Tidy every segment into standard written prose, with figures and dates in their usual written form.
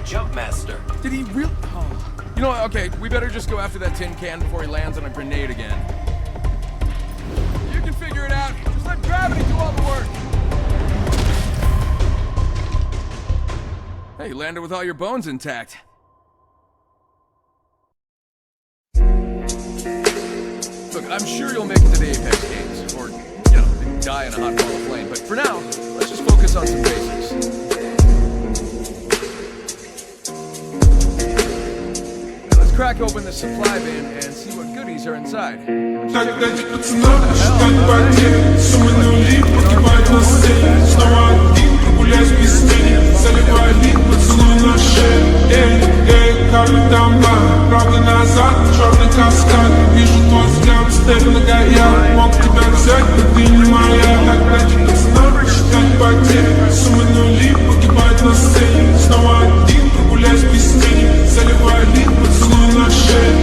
jump master. Did he really? Oh. You know what? Okay, we better just go after that tin can before he lands on a grenade again. You can figure it out. Just let gravity do all the work. Hey, you landed with all your bones intact. Look, I'm sure you'll make it to the Apex Games, or, you know, die in a hot ball of flame. But for now, let's just focus on some basics. Crack open the supply bin and see what goodies are inside. Дать пацанам считать потери. Суммы нули погибают на сцене. Снова один, прогуляюсь без тени. Заливаю лик, поцелуй на шее. Как там бар, правда назад, черный каскад. Вижу твой взгляд, степь многояд. Мог тебя взять, но ты не моя. Так дать пацанам считать потери. Суммы нули погибают на сцене. Снова один, прогуляюсь без тени. Заливаю лик, поцелуй на шее.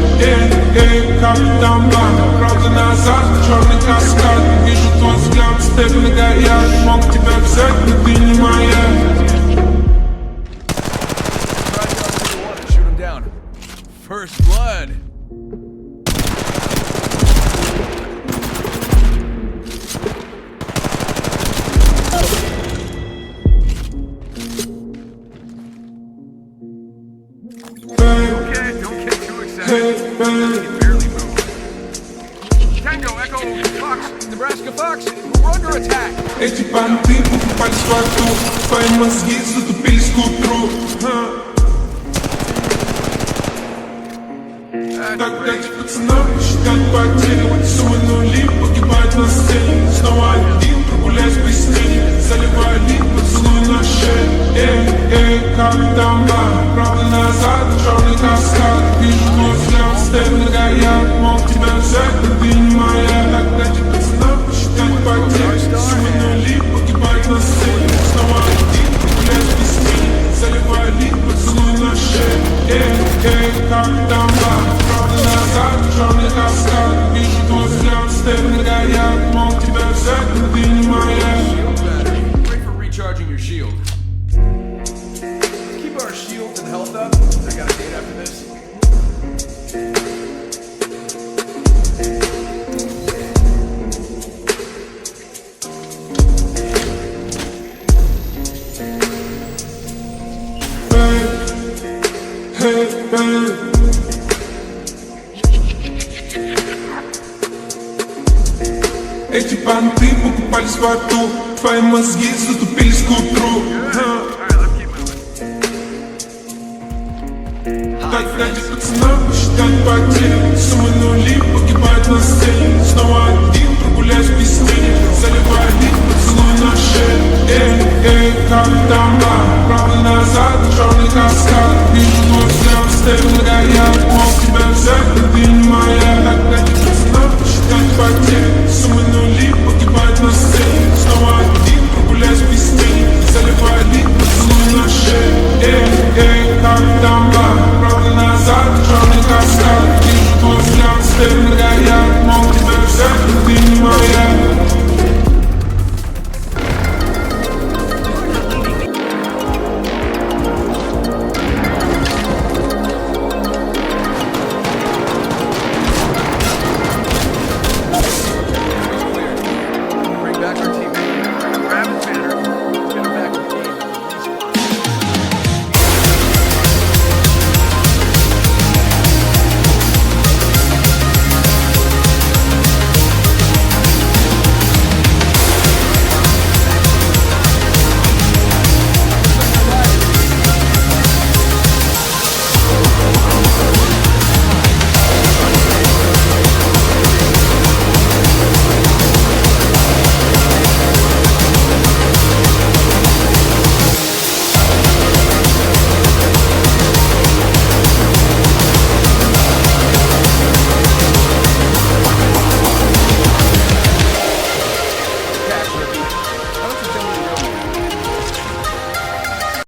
Как там бар, правда назад, черный каскад. Вижу твой взгляд, степь многояд. Мог тебя взять, но ты не моя. First blood. Okay, don't get too excited. You can barely move. Tango, Echo, Fox, Nebraska Fox, we're under attack. Эти понты покупали свату. Твои мозги затупились к утру. Так дайте пацанам считать потери. Суммы нули погибают на сцене. Снова один, прогуляюсь без тени. Заливаю лик, поцелуй на шее. Как там бар, правда назад, черный каскад. Вижу твой взгляд, степь многояд. Мог тебя взять, но ты не моя. Так дайте пацанам считать потери. Суммы нули погибают на сцене. Снова один, прогуляюсь без тени. Заливаю лик, поцелуй на шее. Как там бар, назад, черный каскад. Вижу твой взгляд, степь многояд. Мог тебя взять, но ты не моя. Great for recharging your shield. Let's keep our shields and health up. I got a date after this. Hey. Эти понты покупались в аду. Твои мозги затупились к утру. Так дайте пацанам считать потери. Суммы